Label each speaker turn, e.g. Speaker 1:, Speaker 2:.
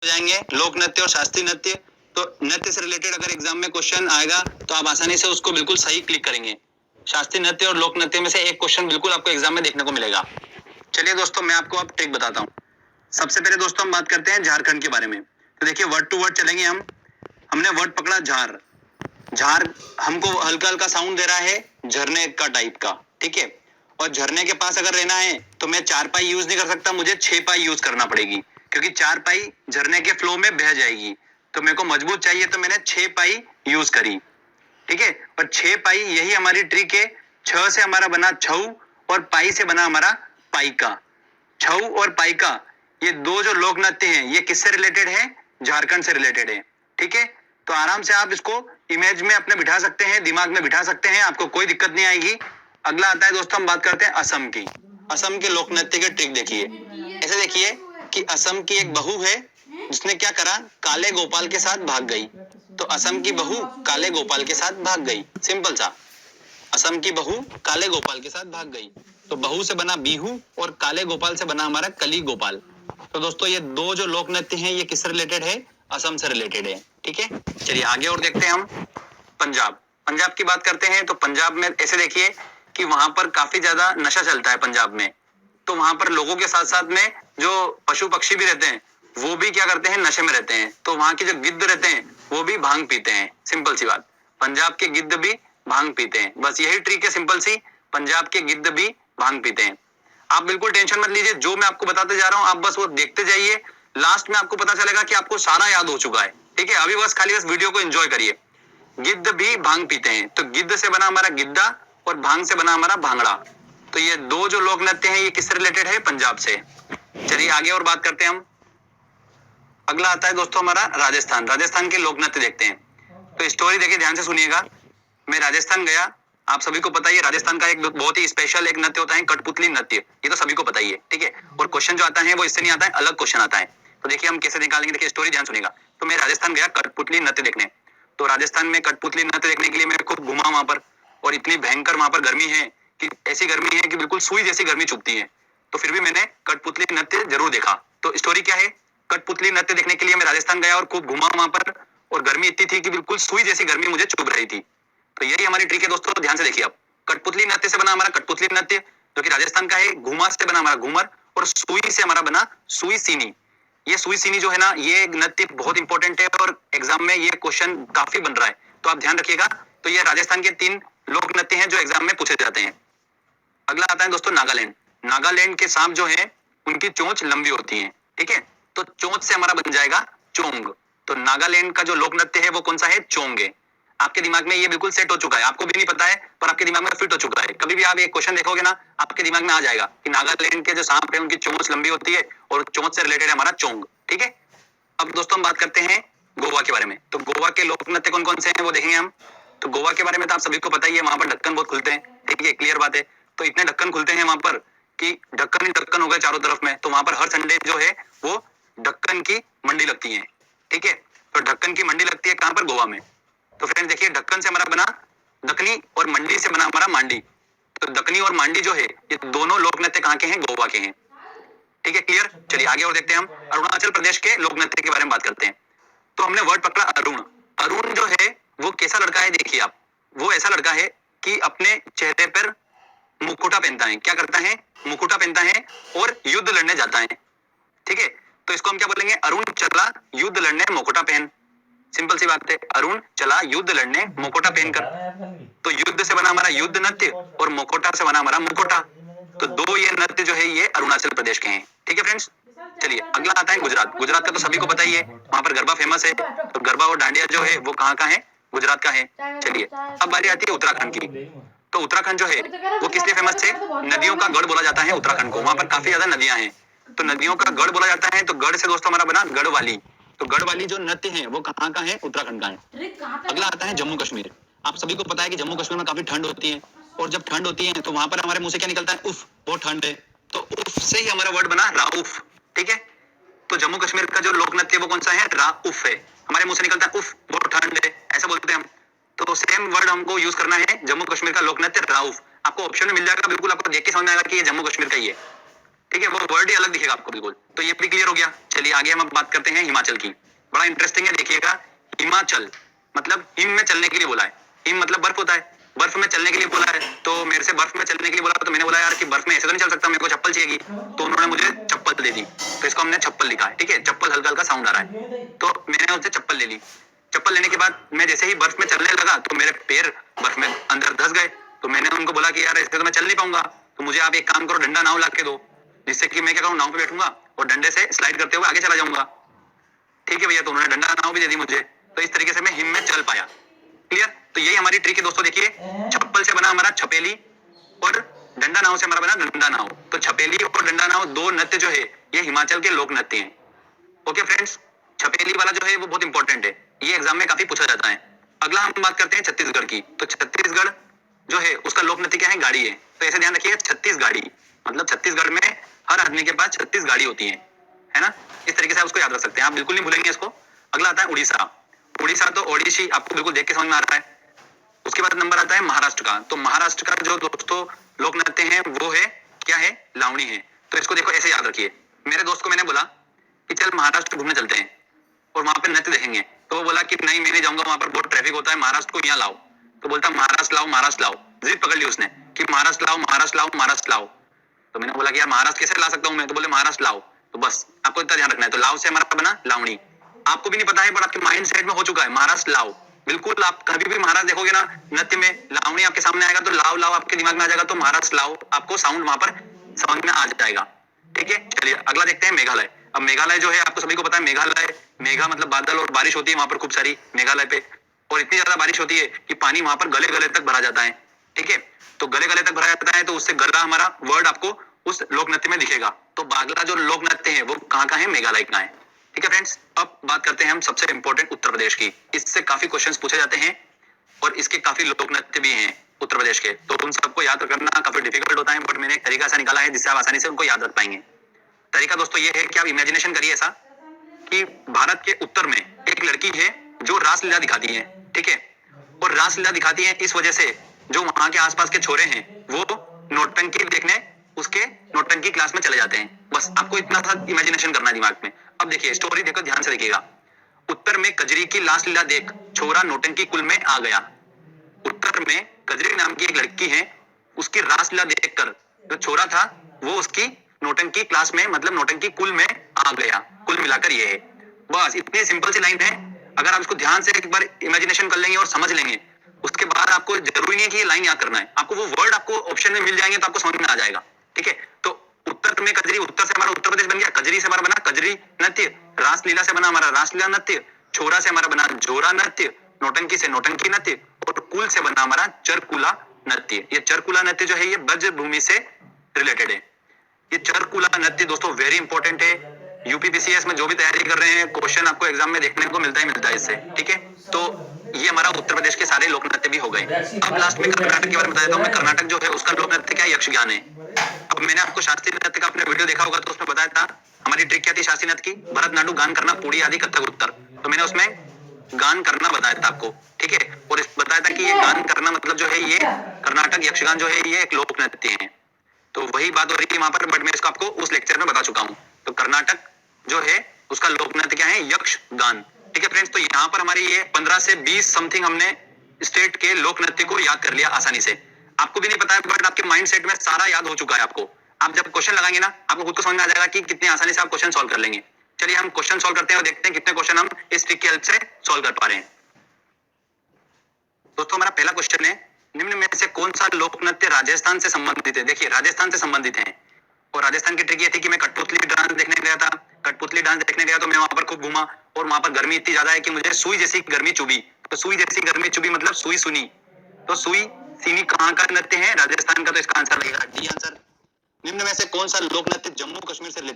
Speaker 1: जाएंगे लोक नृत्य और शास्त्रीय नृत्य। तो नृत्य से रिलेटेड अगर एग्जाम में क्वेश्चन आएगा तो आप आसानी से उसको बिल्कुल सही क्लिक करेंगे। शास्त्रीय नृत्य और लोक नृत्य में से एक क्वेश्चन बिल्कुल आपको एग्जाम में देखने को मिलेगा। चलिए दोस्तों, मैं आपको अब ट्रिक बताता हूँ। सबसे पहले दोस्तों हम बात करते हैं झारखंड के बारे में। तो देखिए, वर्ड टू वर्ड चलेंगे हम। हमने वर्ड पकड़ा झार। झार हमको हल्का हल्का साउंड दे रहा है झरने का टाइप का, ठीक है। और झरने के पास अगर रहना है तो मैं 4 पाई यूज नहीं कर सकता, मुझे 6 पाई यूज करना पड़ेगी, क्योंकि 4 पाई झरने के फ्लो में बह जाएगी। तो मेरे को मजबूत चाहिए तो मैंने 6 पाई यूज करी, ठीक है। और 6 पाई यही हमारी ट्रिक है। 6 से हमारा बना छऊ और पाई से बना हमारा पाइका। छऊ और पाइका ये दो जो लोक नृत्य हैं, ये किससे रिलेटेड है? झारखंड से रिलेटेड है, ठीक है। तो आराम से आप इसको इमेज में अपने बिठा सकते हैं, दिमाग में बिठा सकते हैं, आपको कोई दिक्कत नहीं आएगी। अगला आता है दोस्तों, हम बात करते हैं असम की। असम के लोक नृत्य के ट्रिक देखिए। ऐसे देखिए कि असम की एक बहू है जिसने क्या करा, काले गोपाल के साथ भाग गई। तो असम की बहू काले गोपाल के साथ भाग गई, सिंपल सा। असम की बहू काले गोपाल के साथ भाग गई। तो बहू से बना बीहू और काले गोपाल से बना हमारा कली गोपाल। तो दोस्तों ये दो जो लोक नृत्य हैं ये किससे रिलेटेड है? असम से रिलेटेड है, ठीक है। चलिए आगे और देखते हैं हम। पंजाब। पंजाब की बात करते हैं तो पंजाब में ऐसे देखिए कि वहां पर काफी ज्यादा नशा चलता है पंजाब में। तो वहां पर लोगों के साथ साथ में जो पशु पक्षी भी रहते हैं वो भी क्या करते हैं, नशे में रहते हैं। तो वहां के जो गिद्ध रहते हैं वो भी भांग पीते हैं, सिंपल सी बात। पंजाब के गिद्ध भी भांग पीते हैं, बस यही ट्रिक है सिंपल सी। पंजाब के गिद्ध भी भांग पीते हैं। आप बिल्कुल टेंशन मत लीजिए, जो मैं आपको बताते जा रहा हूँ आप बस वो देखते जाइए। लास्ट में आपको पता चलेगा कि आपको सारा याद हो चुका है, ठीक है। अभी बस खाली बस वीडियो को एंजॉय करिए। गिद्ध भी भांग पीते हैं, तो गिद्ध से बना हमारा गिद्दा और भांग से बना हमारा भांगड़ा। तो ये दो जो लोक नृत्य हैं ये किससे रिलेटेड है? पंजाब से। चलिए आगे और बात करते हैं हम। अगला आता है दोस्तों हमारा राजस्थान। राजस्थान के लोक नृत्य देखते हैं। तो स्टोरी देखिए, ध्यान से सुनिएगा। मैं राजस्थान गया, आप सभी को पता ही है राजस्थान का एक बहुत ही स्पेशल एक नृत्य होता है कठपुतली नृत्य। ये तो सभी को पता ही है, ठीक है। और क्वेश्चन जो आता है वो इससे नहीं आता है, अलग क्वेश्चन आता है। तो देखिए हम कैसे निकालेंगे, देखिए स्टोरी ध्यान सुनिएगा। तो मैं राजस्थान गया कठपुतली नृत्य देखने। तो राजस्थान में कठपुतली नृत्य देखने के लिए मैं खूब घुमा वहां पर। और इतनी भयंकर वहां पर गर्मी है कि ऐसी गर्मी है कि बिल्कुल सुई जैसी गर्मी चुभती है। तो फिर भी मैंने कठपुतली नृत्य जरूर देखा। तो स्टोरी क्या है? कठपुतली नृत्य देखने के लिए मैं राजस्थान गया और खूब घुमा वहां पर। और गर्मी इतनी थी कि बिल्कुल सुई जैसी गर्मी मुझे चुभ रही थी। तो यही हमारी ट्रिक है दोस्तों, ध्यान से देखिए आप। कठपुतली नृत्य से बना हमारा कठपुतली नृत्य जो कि राजस्थान का है। घूमर से बना हमारा घूमर। और सुई से हमारा बना सुई सीनी। ये सुई सीनी जो है ना, ये नृत्य बहुत इंपॉर्टेंट है और एग्जाम में ये क्वेश्चन काफी बन रहा है, तो आप ध्यान रखिएगा। तो ये राजस्थान के 3 लोक नृत्य हैं जो एग्जाम में पूछे जाते हैं। अगला आता है दोस्तों नागालैंड। नागालैंड के सांप जो है उनकी चोंच लंबी होती है, ठीक है। तो चोंच से हमारा बन जाएगा चोंग। तो नागालैंड का जो लोक नृत्य है वो कौन सा है? चोंग है। आपके दिमाग में ये बिल्कुल सेट हो चुका है, आपको भी नहीं पता है पर आपके दिमाग में फिट हो चुका है। कभी भी आप एक क्वेश्चन देखोगे ना, आपके दिमाग में आ जाएगा कि नागालैंड के जो सांप है उनकी चोंच लंबी होती है और चोंच से रिलेटेड है हमारा चोंग, ठीक है। अब दोस्तों हम बात करते हैं गोवा के बारे में। तो गोवा के लोक नृत्य कौन कौन से हैं वो देखेंगे हम। तो गोवा के बारे में तो आप सभी को पता ही है, वहां पर ढक्कन बहुत खुलते हैं, ठीक है, क्लियर बात है। तो इतने ढक्कन खुलते हैं वहां पर कि ढक्कन ही ढक्कन हो गए चारों तरफ में। तो वहां पर हर संडे जो है वो ढक्कन की मंडी लगती है, ठीक है। तो ढक्कन की मंडी लगती है कहां पर? गोवा में। तो फ्रेंड्स देखिए, ढक्कन से हमारा बना दकनी और मंडी से बना हमारा मांडी। तो दकनी और मांडी जो है ये दोनों लोक नृत्य कहाँ के हैं? गोवा के हैं, ठीक है, क्लियर। चलिए आगे और देखते हैं हम। अरुणाचल प्रदेश के लोक नृत्य के बारे में बात करते हैं। तो हमने वर्ड पकड़ा अरुण। अरुण जो है वो कैसा लड़का है? देखिए आप, वो ऐसा लड़का है कि अपने चेहरे पर मुकुटा पहनता है। क्या करता है? मुकुटा पहनता है और युद्ध लड़ने जाता है, ठीक है। तो इसको हम क्या बोलेंगे? अरुण चला युद्ध लड़ने मुकुटा पहन। सिंपल सी बात है, अरुण चला युद्ध लड़ने मुकुटा पहनकर। तो युद्ध से बना हमारा युद्ध नृत्य और मुकुटा से बना हमारा मुकुटा। तो दो ये नृत्य जो है ये अरुणाचल प्रदेश के हैं, ठीक है फ्रेंड्स। चलिए अगला आता है गुजरात। गुजरात का तो सभी को पता ही है, वहां पर गरबा फेमस है। तो गरबा और डांडिया जो है वो कहाँ का है? गुजरात का है। चलिए अब बारी आती है उत्तराखंड की। तो उत्तराखंड जो है वो किस लिए फेमस है? नदियों का गढ़ बोला जाता है उत्तराखंड को, वहां पर काफी ज्यादा नदियां हैं। तो नदियों का गढ़ बोला जाता है। तो गढ़ से दोस्तों हमारा बना गढ़वाली। तो गढ़वाली जो नृत्य है वो कहाँ का है? उत्तराखंड का है। अगला आता है जम्मू कश्मीर। आप सभी को पता है कि जम्मू कश्मीर में काफी ठंड होती है। और जब ठंड होती है तो वहां पर हमारे मुंह से क्या निकलता है? उफ, बहुत ठंड है। तो उफ से ही हमारा वर्ड बना राउफ, ठीक है। तो जम्मू कश्मीर का जो लोक नृत्य वो कौन सा है? राउफ है। हमारे मुंह से निकलता है उफ, बहुत ठंड है, ऐसा बोलते हैं हम। तो सेम वर्ड हमको यूज करना है जम्मू कश्मीर का लोक नृत्य राउफ। आपको ऑप्शन में मिल जाएगा, बिल्कुल आपको देख के समझ में आएगा कि ये जम्मू कश्मीर का ही है, ठीक है, वो वर्ड ही अलग दिखेगा आपको बिल्कुल। तो ये भी क्लियर हो गया। चलिए आगे हम बात करते हैं हिमाचल की। बड़ा इंटरेस्टिंग है, देखिएगा। हिमाचल मतलब हिम में चलने के लिए बोला है। हिम मतलब बर्फ होता है, बर्फ में चलने के लिए बोला है। तो मेरे से बर्फ में चलने के लिए बोला, तो मैंने बोला यार कि बर्फ में ऐसे तो नहीं चल सकता, मेरे को चप्पल चाहिएगी। तो उन्होंने मुझे चप्पल दे दी, तो इसको हमने चप्पल लिखा है। ठीक है, चप्पल हल्का हल्का साउंड आ रहा है, तो मैंने उनसे चप्पल ले ली। चप्पल लेने के बाद मैं जैसे ही बर्फ में चलने लगा तो मेरे पैर बर्फ में अंदर धंस गए। तो मैंने उनको बोला कि यार ऐसे तो मैं चल नहीं पाऊंगा, तो मुझे आप एक काम करो, डंडा नाव ला के दो, जिससे कि मैं क्या करूँ, नाव पे बैठूंगा और डंडे से स्लाइड करते हुए आगे चला जाऊंगा। ठीक है भैया, तो उन्होंने डंडा नाव भी दे दी मुझे। तो इस तरीके से मैं हिम में चल पाया। क्लियर? तो यही हमारी ट्रिक है दोस्तों। देखिए, चप्पल से बना हमारा छपेली और डंडा नाव से हमारा बना डंडा नाव। तो छपेली और डंडा नाव दो नृत्य जो है ये हिमाचल के लोक नृत्य हैं। ओके फ्रेंड्स, छपेली वाला जो है वो बहुत इंपॉर्टेंट है, ये एग्जाम में काफी पूछा जाता है। अगला हम बात करते हैं छत्तीसगढ़ की। तो छत्तीसगढ़ जो है उसका लोक नृत्य क्या है, गाड़ी है। तो ऐसे ध्यान रखिए, छत्तीसगढ़ी मतलब छत्तीसगढ़ में हर आदमी के पास 36 गाड़ी होती है ना। इस तरीके से आप उसको याद रख सकते हैं, आप बिल्कुल नहीं भूलेंगे इसको। अगला आता है उड़ीसा। उड़ीसा तो ओडिशी आपको बिल्कुल देख के समझ में आ रहा है। उसके बाद नंबर आता है महाराष्ट्र का। तो महाराष्ट्र का जो दोस्तों लोक नृत्य है वो है क्या है, लावणी है। तो इसको देखो ऐसे याद रखिए। मेरे दोस्त को मैंने बोला कि चल महाराष्ट्र घूमने चलते हैं और वहां पे नृत्य देखेंगे। तो वो बोला कि नहीं मैं नहीं जाऊंगा, वहां पर बहुत ट्रैफिक होता है, महाराष्ट्र को यहाँ लाओ। तो बोलता महाराष्ट्र लाओ, महाराष्ट्र लाओ। जिद पकड़ ली उसने कि महाराष्ट्र लाओ, महाराष्ट्र लाओ, महाराष्ट्र लाओ। तो मैंने बोला कि यार महाराष्ट्र कैसे ला सकता हूँ मैं, तो बोले महाराष्ट्र लाओ। तो बस आपको इतना ध्यान रखना है। तो लाओ से हमारा बना लावणी। आपको भी नहीं पता है बट आपके माइंड सेट में हो चुका है महाराष्ट्र लाओ। बिल्कुल, आप कभी भी महाराष्ट्र देखोगे ना नृत्य में, लावणी आपके सामने आएगा तो लाओ लाओ आपके दिमाग में आ जाएगा, तो महाराष्ट्र लाओ आपको साउंड वहां पर समझ में आ जाएगा। ठीक है, चलिए अगला देखते हैं मेघालय। अब मेघालय जो है आपको सभी को पता है, मेघालय मेघा मतलब बादल और बारिश होती है वहां पर खूब सारी मेघालय पे, और इतनी ज्यादा बारिश होती है कि पानी वहां पर गले गले तक भरा जाता है। ठीक है, तो गले गले तक भरा जाता है, तो उससे गला हमारा वर्ड आपको उस लोक नृत्य में दिखेगा। तो बागला जो लोक नृत्य है वो कहाँ का है, मेघालय का है। ठीक है फ्रेंड्स, अब बात करते हैं हम सबसे इंपॉर्टेंट उत्तर प्रदेश की। इससे काफी क्वेश्चंस पूछे जाते हैं और इसके काफी लोक नृत्य भी हैं उत्तर प्रदेश के, तो उन सबको याद करना काफी डिफिकल्ट होता है, बट मैंने एक तरीका ऐसा निकाला है जिससे आप आसानी से उनको याद रख पाएंगे। तरीका दोस्तों ये है कि आप इमेजिनेशन करिए ऐसा कि भारत के उत्तर में एक लड़की है जो रासलीला दिखाती है। ठीक है, और रासलीला दिखाती है इस वजह से जो वहां के आसपास के छोरे हैं वो नौटंकी देखने उसके नौटंकी क्लास में चले जाते हैं। बस आपको इतना सा इमेजिनेशन करना है दिमाग में। अब देखिए स्टोरी देखो ध्यान से देखिएगा। उत्तर में कजरी की रासलीला देख छोरा नौटंकी कुल में आ गया। उत्तर में कजरी नाम की एक लड़की है, उसकी रासलीला देखकर जो छोरा था वो उसकी नौटंकी क्लास में मतलब नौटंकी कुल में आ गया। कुल मिलाकर ये है, बस इतनी सिंपल सी लाइन है। अगर आप इसको ध्यान से एक बार इमेजिनेशन कर लेंगे और समझ लेंगे, उसके बाद आपको जरूरी नहीं है कि ये लाइन याद करना है, आपको वो वर्ड आपको ऑप्शन में मिल जाएंगे तो आपको समझ में आ जाएगा। ठीक है, तो उत्तर में कजरी, उत्तर से हमारा उत्तर प्रदेश बन गया, कजरी से हमारा बना कजरी नृत्य, रासलीला से बना हमारा रासलीला नृत्य, छोरा से हमारा बना जोरा नृत्य, नौटंकी से नौटंकी नृत्य, और कुल से बना हमारा चरकुला नृत्य। ये चरकुला नृत्य जो है ये ब्रज भूमि से रिलेटेड है। ये चरकुला नृत्य दोस्तों वेरी इंपॉर्टेंट है। यूपीपीसीएस में जो भी तैयारी कर रहे हैं क्वेश्चन आपको एग्जाम में देखने को मिलता है इससे। ठीक है, तो ये हमारा उत्तर प्रदेश के सारे लोक नृत्य भी हो गए। अब लास्ट में कर्नाटक के बारे में बता देता हूँ मैं। कर्नाटक जो है उसका लोक नृत्य क्या है, यक्षगान है। अब मैंने आपको शास्त्रीय नृत्य का अपने वीडियो देखा होगा तो उसमें बताया था हमारी ट्रिक क्या थी शास्त्रीय नृत्य की, भरतनाट्यम गान करना, पुड़ी आदि कथक उत्तर। तो मैंने उसमें गान करना बताया था आपको। ठीक है, और बताया था कि ये गान करना मतलब जो है ये कर्नाटक यक्षगान जो है ये एक लोक नृत्य है। तो वही बात हो रही थी वहां पर, बट मैं इसको आपको उस लेक्चर में बता चुका हूँ। तो कर्नाटक जो है उसका लोक नृत्य क्या है, यक्षगान। ठीक है फ्रेंड्स, तो यहाँ पर हमारी ये 15 से 20 समथिंग हमने स्टेट के लोक नृत्य को याद कर लिया आसानी से। आपको भी नहीं पता है बट आपके माइंड सेट में सारा याद हो चुका है आपको। आप जब क्वेश्चन लगाएंगे ना आपको खुद को समझ में आ जाएगा कि कितनी आसानी से आप क्वेश्चन सॉल्व कर लेंगे। चलिए हम क्वेश्चन सॉल्व करते हैं और देखते हैं कितने क्वेश्चन हम इस ट्रिक की हेल्प से सॉल्व कर पा रहे हैं। दोस्तों हमारा पहला क्वेश्चन है, निम्न में से कौन सा लोक नृत्य राजस्थान से संबंधित है। देखिए राजस्थान से संबंधित है, और राजस्थान की ट्रिक ये थी कि मैं कठपुतली डांस देखने गया था। कठपुतली डांस देखने गया तो मैं वहां पर खूब घूमा और वहां पर गर्मी इतनी ज्यादा है कि मुझे सुई जैसी गर्मी चुभी। तो सुई जैसी गर्मी चुभी मतलब सुई सुनी। तो सुई सीनी कहाँ का नृत्य है, राजस्थान का। तो इसका आंसर रहेगा डी आंसर। निम्न में से कौन सा लोक नृत्य जम्मू कश्मीर से